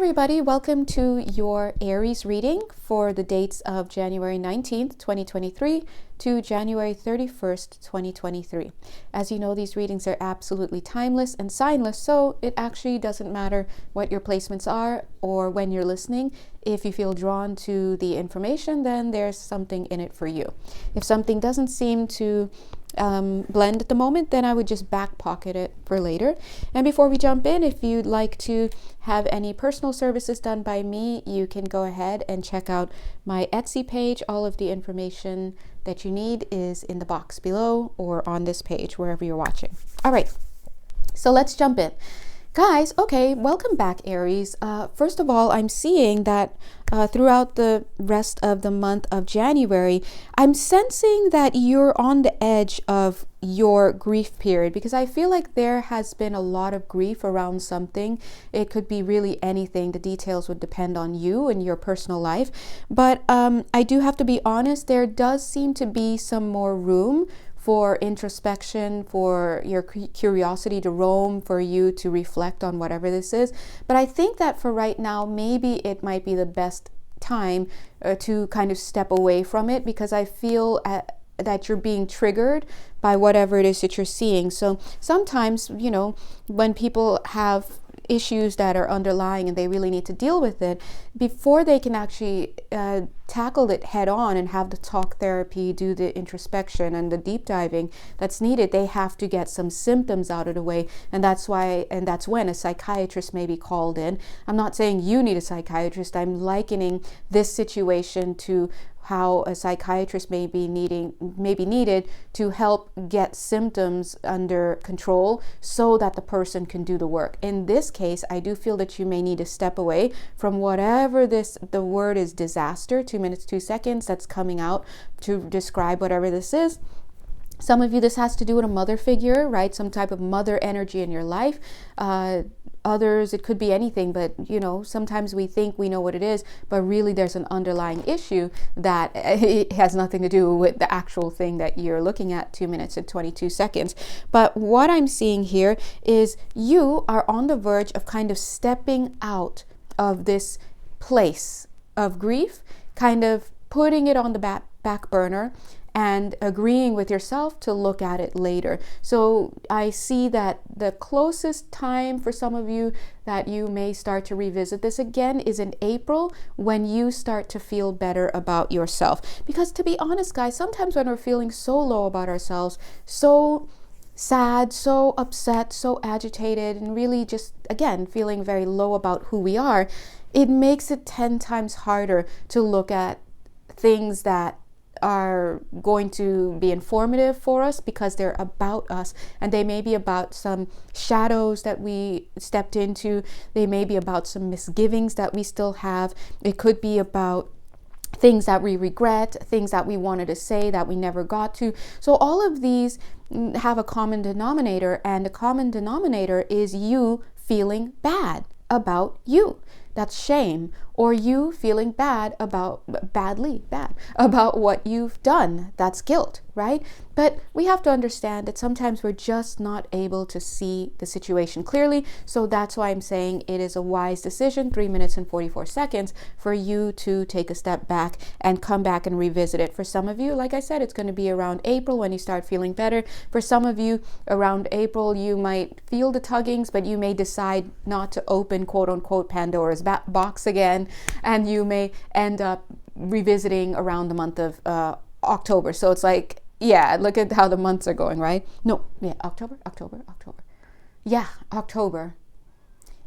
everybody, welcome to your Aries reading for the dates of January 19th, 2023 to January 31st, 2023. As you know, these readings are absolutely timeless and signless, so it actually doesn't matter what your placements are or when you're listening. If you feel drawn to the information, then there's something in it for you. If something doesn't seem to blend at the moment, then I would just back pocket it for later. And before we jump in, if you'd like to have any personal services done by me, you can go ahead and check out my Etsy page. All of the information that you need is in the box below or on this page, wherever you're watching. All right, so let's jump in. Guys, okay, welcome back, Aries. First of all, I'm seeing that throughout the rest of the month of January, I'm sensing that you're on the edge of your grief period, because I feel like there has been a lot of grief around something. It could be really anything. The details would depend on you and your personal life. But I do have to be honest, there does seem to be some more room for introspection, for your curiosity to roam, for you to reflect on whatever this is. But I think that for right now, maybe it might be the best time to kind of step away from it, because I feel that you're being triggered by whatever it is that you're seeing. So sometimes, you know, when people have issues that are underlying and they really need to deal with it, before they can actually tackle it head on and have the talk therapy, do the introspection and the deep diving that's needed, they have to get some symptoms out of the way. And that's when a psychiatrist may be called in. I'm not saying you need a psychiatrist. I'm likening this situation to how a psychiatrist may be needed to help get symptoms under control so that the person can do the work. In this case, I do feel that you may need to step away from whatever the word is disaster, 2 minutes, 2 seconds, that's coming out to describe whatever this is. Some of you, this has to do with a mother figure, right? Some type of mother energy in your life. Others, it could be anything, but you know, sometimes we think we know what it is, but really there's an underlying issue that it has nothing to do with the actual thing that you're looking at, 2 minutes and 22 seconds. But what I'm seeing here is you are on the verge of kind of stepping out of this place of grief, kind of putting it on the back burner and agreeing with yourself to look at it later. So I see that the closest time for some of you that you may start to revisit this again is in April, when you start to feel better about yourself. Because to be honest, guys, sometimes when we're feeling so low about ourselves, so sad, so upset, so agitated, and really just, again, feeling very low about who we are, it makes it 10 times harder to look at things that are going to be informative for us, because they're about us, and they may be about some shadows that we stepped into. They may be about some misgivings that we still have. It could be about things that we regret, things that we wanted to say that we never got to. So all of these have a common denominator, and the common denominator is you feeling bad about you. That's shame, or you feeling badly bad about what you've done. That's guilt, right? But we have to understand that sometimes we're just not able to see the situation clearly. So that's why I'm saying it is a wise decision, 3 minutes and 44 seconds, for you to take a step back and come back and revisit it. For some of you, like I said, it's going to be around April when you start feeling better. For some of you, around April, you might feel the tuggings, but you may decide not to open, quote unquote, Pandora's box again, and you may end up revisiting around the month of October. So it's like, yeah, look at how the months are going, right? No, yeah, October. Yeah, October.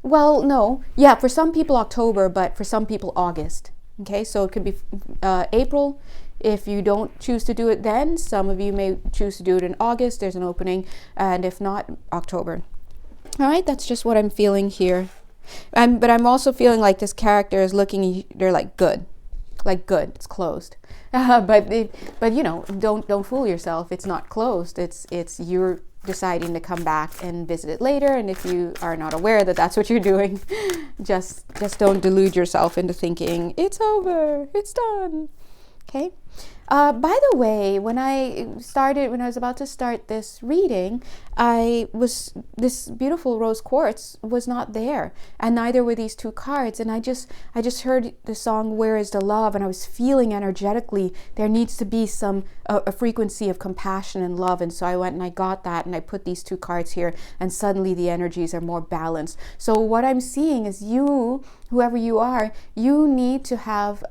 Well, no, yeah, for some people October, but for some people August. Okay, so it could be April. If you don't choose to do it then, some of you may choose to do it in August. There's an opening, and if not, October. All right, that's just what I'm feeling here. But I'm also feeling like this character is looking, they're like, good, it's closed. But you know, don't fool yourself. It's not closed. It's you're deciding to come back and visit it later. And if you are not aware that that's what you're doing, just don't delude yourself into thinking it's over, it's done. Okay. By the way, when I was about to start this reading, this beautiful rose quartz was not there, and neither were these two cards. And I just heard the song "Where Is the Love," and I was feeling energetically there needs to be a frequency of compassion and love. And so I went and I got that, and I put these two cards here, and suddenly the energies are more balanced. So what I'm seeing is you, whoever you are, you need to have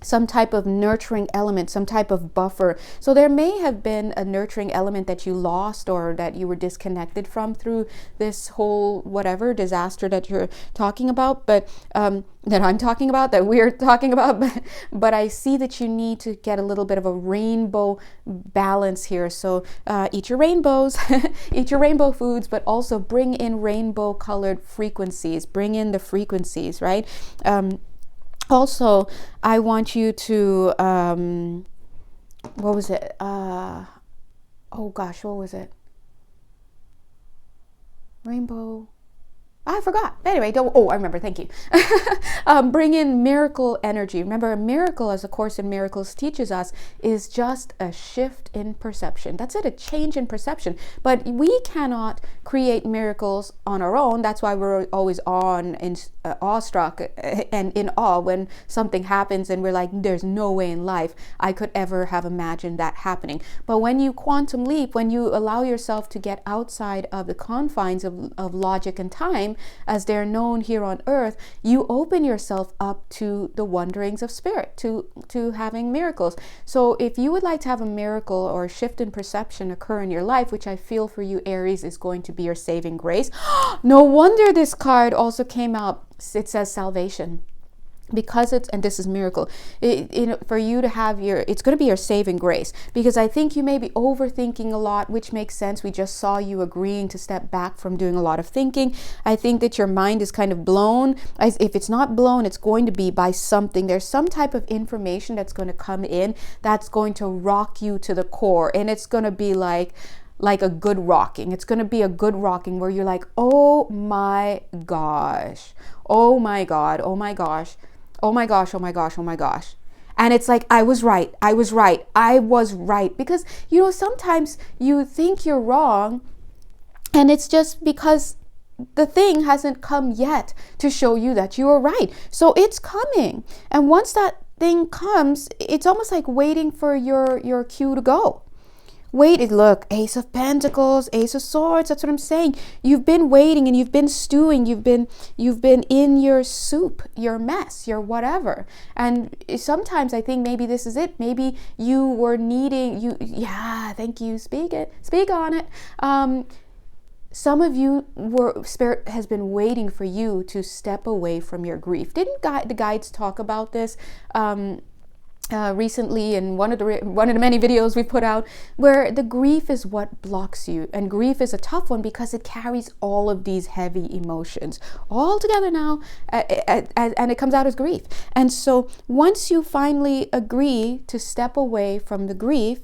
some type of nurturing element, some type of buffer. So there may have been a nurturing element that you lost or that you were disconnected from through this whole whatever disaster that you're talking about, but that I'm talking about, that we're talking about. But I see that you need to get a little bit of a rainbow balance here. So eat your rainbows, eat your rainbow foods, but also bring in rainbow colored frequencies. Bring in the frequencies, right? Also, I want you to, what was it? Oh gosh, what was it? Rainbow. I forgot. Anyway, I remember. Thank you. Bring in miracle energy. Remember, a miracle, as A Course in Miracles teaches us, is just a shift in perception. That's it, a change in perception. But we cannot create miracles on our own. That's why we're always awestruck and in awe when something happens and we're like, there's no way in life I could ever have imagined that happening. But when you quantum leap, when you allow yourself to get outside of the confines of logic and time, as they're known here on earth, you open yourself up to the wonderings of spirit, to having miracles. So if you would like to have a miracle or a shift in perception occur in your life, which I feel for you, Aries, is going to be your saving grace. No wonder this card also came out. It says salvation. Because and this is miracle, for you to have it's going to be your saving grace, because I think you may be overthinking a lot, which makes sense. We just saw you agreeing to step back from doing a lot of thinking. I think that your mind is kind of blown. If it's not blown, it's going to be by something. There's some type of information that's going to come in that's going to rock you to the core, and it's going to be like a good rocking. It's going to be a good rocking where you're like, oh my gosh, oh my God, oh my gosh. Oh my gosh, oh my gosh, oh my gosh. And it's like, I was right. Because, sometimes you think you're wrong, and it's just because the thing hasn't come yet to show you that you are right. So it's coming. And once that thing comes, it's almost like waiting for your cue to go. Look, Ace of Pentacles, Ace of Swords, that's what I'm saying. You've been waiting and you've been stewing, you've been in your soup, your mess, your whatever. And sometimes I think maybe this is it. Maybe you were thank you, speak on it. Some of you Spirit has been waiting for you to step away from your grief. Didn't the guides talk about this? Recently in one of the many videos we put out, where the grief is what blocks you, and grief is a tough one because it carries all of these heavy emotions all together now, and it comes out as grief. And so once you finally agree to step away from the grief,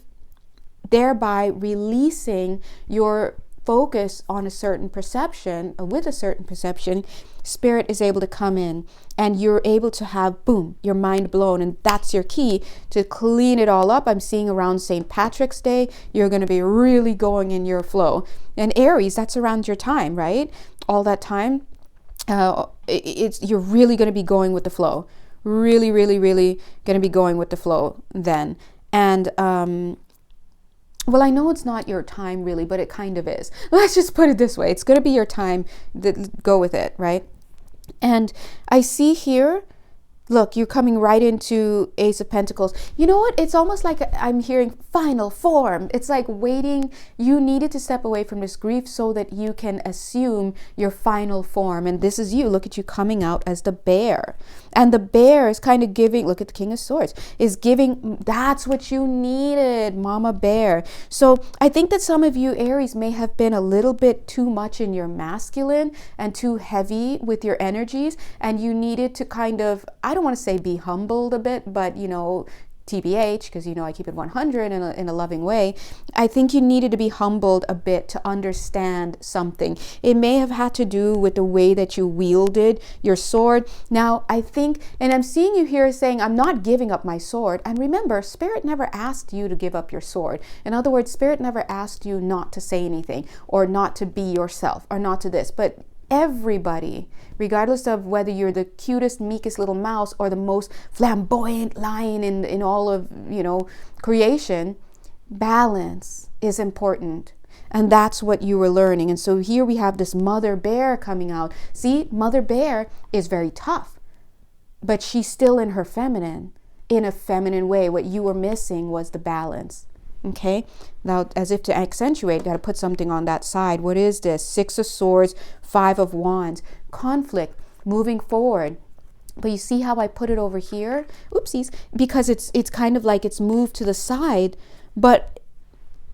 thereby releasing your focus on a certain perception, with a certain perception, Spirit is able to come in and you're able to have, boom, your mind blown. And that's your key to clean it all up. I'm seeing around St. Patrick's Day, you're going to be really going in your flow. And Aries, that's around your time, right? All that time, you're really going to be going with the flow. Really, really, really going to be going with the flow then. And, well, I know it's not your time really, but it kind of is. Let's just put it this way. It's going to be your time. Go with it, right? And I see here, look, you're coming right into Ace of Pentacles. You know what? It's almost like I'm hearing final form. It's like waiting. You needed to step away from this grief so that you can assume your final form. And this is you. Look at you coming out as the bear. And the bear is kind of giving, look at the King of Swords, is giving, that's what you needed, Mama Bear. So I think that some of you, Aries, may have been a little bit too much in your masculine and too heavy with your energies. And you needed to kind of, I don't want to say be humbled a bit, but TBH, because I keep it 100 in a loving way. I think you needed to be humbled a bit to understand something. It may have had to do with the way that you wielded your sword. Now, I think, and I'm seeing you here saying, I'm not giving up my sword. And remember, Spirit never asked you to give up your sword. In other words, Spirit never asked you not to say anything or not to be yourself or not to this. But everybody, regardless of whether you're the cutest, meekest little mouse or the most flamboyant lion in all of, creation, balance is important. And that's what you were learning. And so here we have this mother bear coming out. See, mother bear is very tough, but she's still in her feminine, in a feminine way. What you were missing was the balance. Okay, now as if to accentuate, got to put something on that side. What is this? 6 of Swords, 5 of Wands, conflict, moving forward. But you see how I put it over here? Oopsies, because it's kind of like it's moved to the side, but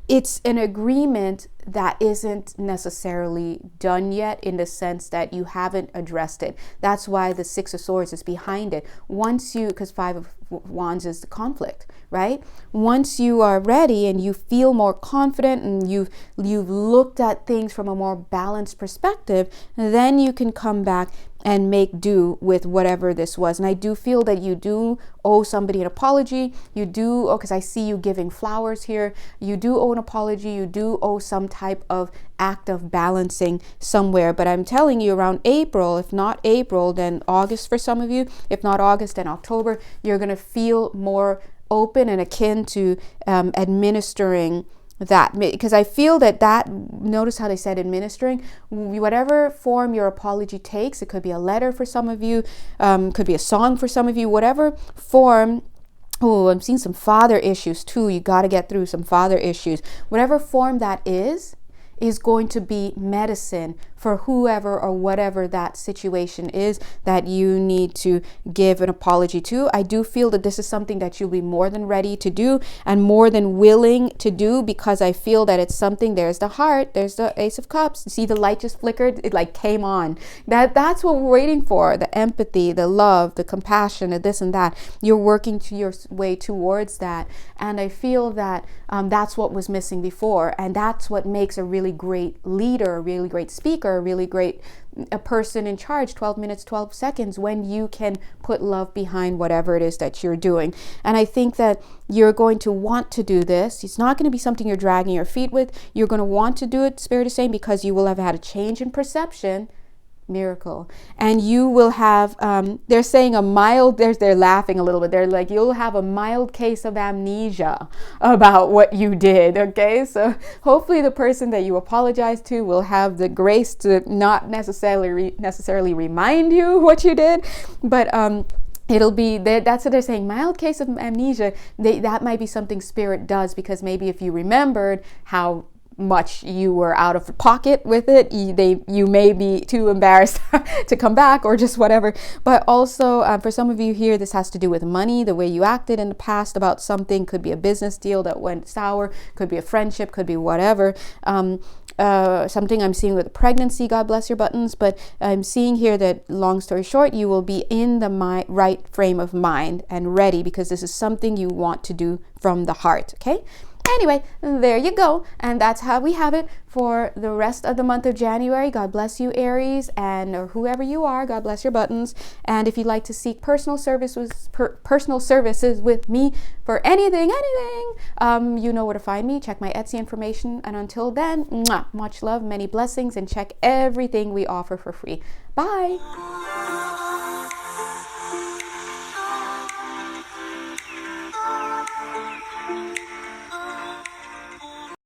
it's an agreement that isn't necessarily done yet, in the sense that you haven't addressed it. That's why the 6 of Swords is behind it. Once you, because 5 of Wands is the conflict, right? Once you are ready and you feel more confident and you've looked at things from a more balanced perspective, then you can come back and make do with whatever this was. And I do feel that you do owe somebody an apology. You do, because I see you giving flowers here. You do owe an apology. You do owe some type of act of balancing somewhere. But I'm telling you, around April, if not April, then August for some of you. If not August, then October, you're going to feel more open and akin to administering that, because I feel that notice how they said administering, whatever form your apology takes. It could be a letter for some of you, could be a song for some of you, whatever form. Oh, I'm seeing some father issues too. You got to get through some father issues. Whatever form that is going to be medicine for whoever or whatever that situation is that you need to give an apology to. I do feel that this is something that you'll be more than ready to do and more than willing to do, because I feel that it's something, there's the heart, there's the Ace of Cups. See, the light just flickered, it like came on. That's what we're waiting for, the empathy, the love, the compassion, the this and that. You're working to your way towards that. And I feel that that's what was missing before. And that's what makes a really great leader, a really great speaker, a really great a person in charge, 12 minutes, 12 seconds, when you can put love behind whatever it is that you're doing. And I think that you're going to want to do this. It's not going to be something you're dragging your feet with. You're going to want to do it, Spirit is saying, because you will have had a change in perception. Miracle. And you will have, they're saying a mild, they're laughing a little bit. They're like, you'll have a mild case of amnesia about what you did. Okay. So hopefully the person that you apologize to will have the grace to not necessarily remind you what you did, but, it'll be, that's what they're saying, mild case of amnesia. That might be something Spirit does, because maybe if you remembered how much you were out of pocket with it, you may be too embarrassed to come back, or just whatever. But also for some of you here, this has to do with money, the way you acted in the past about something. Could be a business deal that went sour, could be a friendship, could be whatever. Something I'm seeing with pregnancy, God bless your buttons. But I'm seeing here that, long story short, you will be in the right frame of mind and ready, because this is something you want to do from the heart. Okay. Anyway, there you go. And that's how we have it for the rest of the month of January. God bless you, Aries, and whoever you are, God bless your buttons. And if you'd like to seek personal services with me for anything, you know where to find me. Check my Etsy information. And until then, much love, many blessings, and check everything we offer for free. Bye.